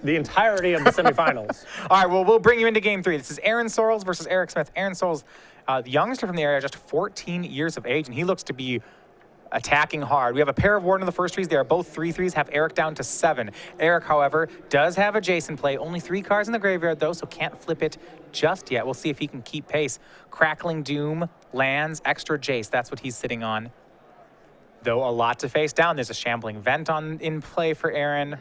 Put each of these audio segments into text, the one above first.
the entirety of the semifinals. All right, well, we'll bring you into game 3. This is Aaron Sorrells versus Erik Smith. Aaron Sorrells, the youngster from the area, just 14 years of age, and he looks to be attacking hard. We have a pair of Warden in the first trees. They are both 3/3s, have Erik down to 7. Erik, however, does have a Jace in play. Only 3 cards in the graveyard, though, so can't flip it just yet. We'll see if he can keep pace. Crackling Doom, lands, extra Jace. That's what he's sitting on. Though a lot to face down. There's a Shambling Vent in play for Aaron.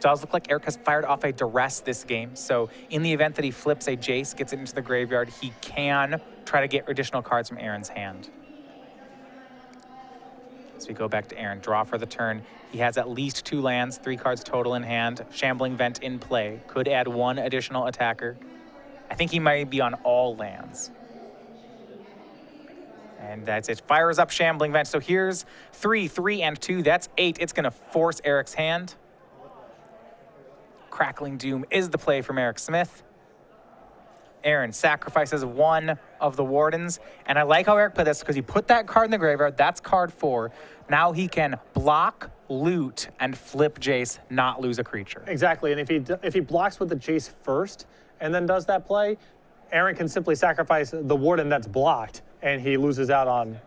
Does look like Erik has fired off a Duress this game, so in the event that he flips a Jace, gets it into the graveyard, he can try to get additional cards from Aaron's hand. So we go back to Aaron, draw for the turn. He has at least 2 lands, 3 cards total in hand. Shambling Vent in play. Could add 1 additional attacker. I think he might be on all lands. And that's it. Fires up Shambling Vent. So here's 3, 3, and 2. That's 8. It's going to force Erik's hand. Crackling Doom is the play from Erik Smith. Aaron sacrifices 1 of the Wardens. And I like how Erik played this because he put that card in the graveyard. That's card 4. Now he can block, loot, and flip Jace, not lose a creature. Exactly, and if he blocks with the Jace first and then does that play, Aaron can simply sacrifice the Warden that's blocked, and he loses out on,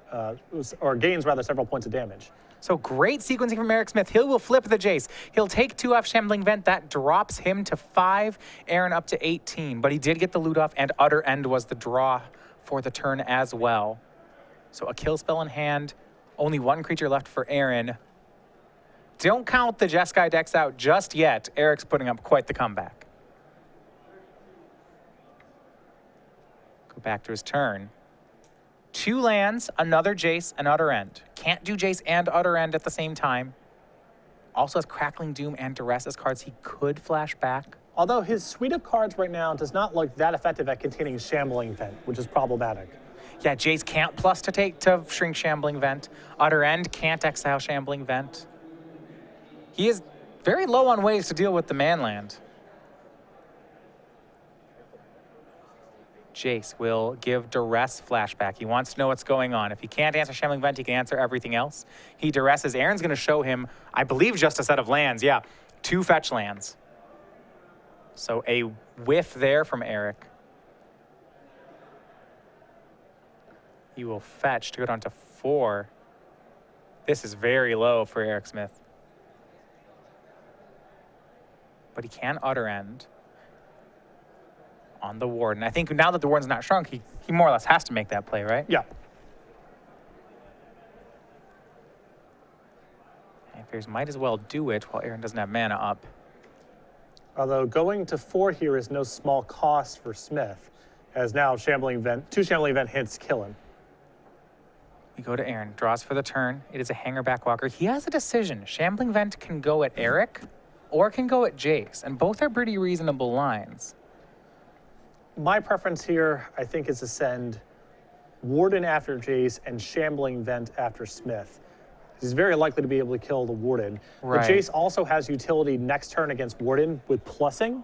or gains rather, several points of damage. So great sequencing from Erik Smith. He will flip the Jace. He'll take 2 off Shambling Vent. That drops him to 5. Aaron up to 18. But he did get the loot off, and Utter End was the draw for the turn as well. So a kill spell in hand. Only 1 creature left for Aaron. Don't count the Jeskai decks out just yet. Erik's putting up quite the comeback. Go back to his turn. 2 lands, another Jace, and Utter End. Can't do Jace and Utter End at the same time. Also has Crackling Doom and Duress as cards he could flash back. Although his suite of cards right now does not look that effective at containing Shambling Vent, which is problematic. Yeah, Jace can't plus to shrink Shambling Vent. Utter End can't exile Shambling Vent. He is very low on ways to deal with the manland. Jace will give Duress flashback. He wants to know what's going on. If he can't answer Shambling Vent, he can answer everything else. He Duresses. Aaron's going to show him, I believe, just a set of lands. Yeah, 2 fetch lands. So a whiff there from Erik. He will fetch to go down to 4. This is very low for Erik Smith. But he can Utter End on the Warden. I think now that the Warden's not shrunk, he more or less has to make that play, right? Yeah. And Fears might as well do it while Aaron doesn't have mana up. Although going to 4 here is no small cost for Smith, as now Shambling Vent, 2 Shambling Vent hits kill him. We go to Aaron, draws for the turn. It is a hanger back walker. He has a decision. Shambling Vent can go at Erik or can go at Jace, and both are pretty reasonable lines. My preference here, I think, is to send Warden after Jace and Shambling Vent after Smith. He's very likely to be able to kill the Warden. Right. The Jace also has utility next turn against Warden with plussing,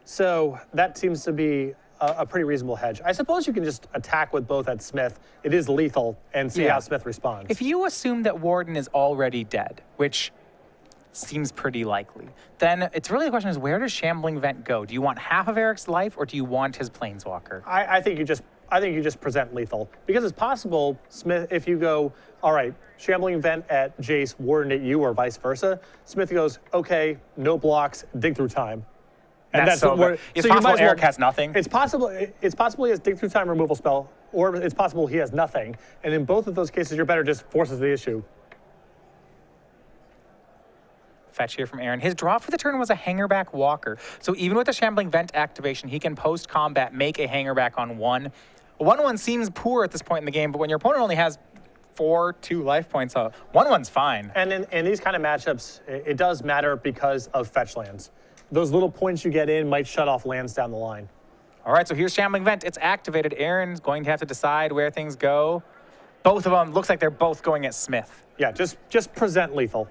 so that seems to be a pretty reasonable hedge. I suppose you can just attack with both at Smith. It is lethal, and see how Smith responds. If you assume that Warden is already dead, which seems pretty likely, then it's really the question is, where does Shambling Vent go? Do you want half of Erik's life, or do you want his Planeswalker? I think you just present lethal, because it's possible Smith, if you go, all right, Shambling Vent at Jace, Warden at you, or vice versa, Smith goes, okay, no blocks, dig through time. And that's so where, it's so possible Erik has nothing. It's possible he has dig through time removal spell, or it's possible he has nothing. And in both of those cases, you're better just forces the issue. Fetch here from Aaron. His draw for the turn was a hangerback walker. So even with the Shambling Vent activation, he can post-combat make a hangerback on 1. 1/1 seems poor at this point in the game, but when your opponent only has 2 life points, 1/1's fine. And in these kind of matchups, it does matter because of fetch lands. Those little points you get in might shut off lands down the line. All right, so here's Shambling Vent. It's activated. Aaron's going to have to decide where things go. Both of them, looks like they're both going at Smith. Yeah, just present lethal.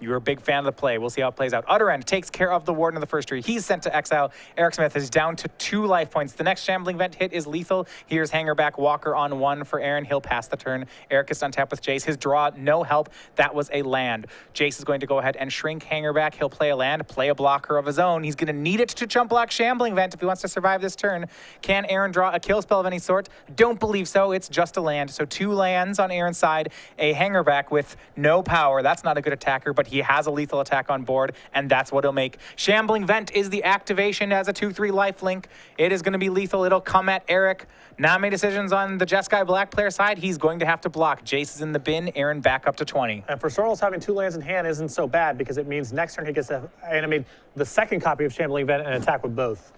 You're a big fan of the play. We'll see how it plays out. Other End takes care of the Warden of the first tree. He's sent to exile. Erik Smith is down to 2 life points. The next Shambling Vent hit is lethal. Here's Hangerback Walker on 1 for Aaron. He'll pass the turn. Erik is untapped with Jace. His draw, no help. That was a land. Jace is going to go ahead and shrink Hangerback. He'll play a land, play a blocker of his own. He's going to need it to jump block Shambling Vent if he wants to survive this turn. Can Aaron draw a kill spell of any sort? Don't believe so. It's just a land. So 2 lands on Aaron's side. A Hangerback with no power. That's not a good attacker, but he has a lethal attack on board, and that's what he'll make. Shambling Vent is the activation as a 2/3 lifelink. It is going to be lethal. It'll come at Erik. Not many decisions on the Jeskai Black player side. He's going to have to block. Jace is in the bin. Aaron back up to 20. And for Sorrells, having 2 lands in hand isn't so bad because it means next turn he gets to animate the second copy of Shambling Vent and attack with both.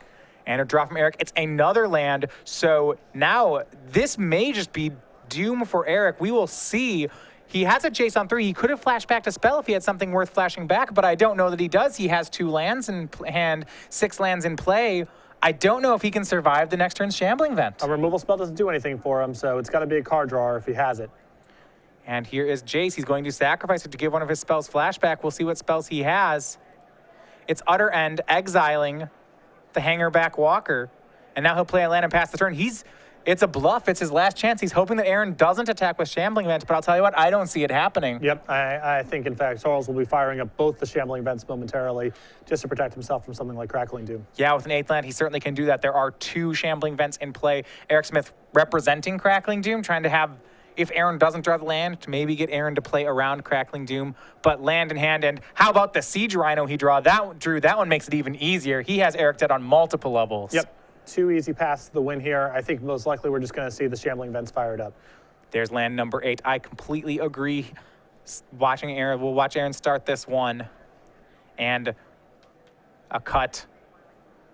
And a draw from Erik. It's another land. So now this may just be doom for Erik. We will see. He has a Jace on 3. He could have flashed back to spell if he had something worth flashing back, but I don't know that he does. He has 2 lands in hand, 6 lands in play. I don't know if he can survive the next turn's Shambling Vent. A removal spell doesn't do anything for him, so it's got to be a card drawer if he has it. And here is Jace. He's going to sacrifice it to give one of his spells flashback. We'll see what spells he has. It's Utter End, exiling the Hangerback Walker. And now he'll play a land and pass the turn. It's a bluff. It's his last chance. He's hoping that Aaron doesn't attack with Shambling Vent, but I'll tell you what, I don't see it happening. Yep, I think, in fact, Sorrells will be firing up both the Shambling Vents momentarily just to protect himself from something like Crackling Doom. Yeah, with an 8th land, he certainly can do that. There are 2 Shambling Vents in play. Erik Smith representing Crackling Doom, trying to have, if Aaron doesn't draw the land, to maybe get Aaron to play around Crackling Doom, but land in hand. And how about the Siege Rhino he drew? That one makes it even easier. He has Erik dead on multiple levels. Yep. 2 easy paths to the win here. I think most likely we're just going to see the Shambling Vents fired up. There's land number 8. I completely agree. Watching Aaron, we'll watch Aaron start this one. And a cut.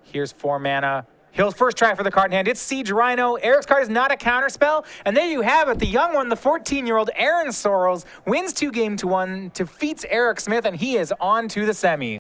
Here's 4 mana. He'll first try for the card in hand. It's Siege Rhino. Erik's card is not a counterspell. And there you have it. The young one, the 14-year-old Aaron Sorrells, wins 2-1, defeats Erik Smith, and he is on to the semis.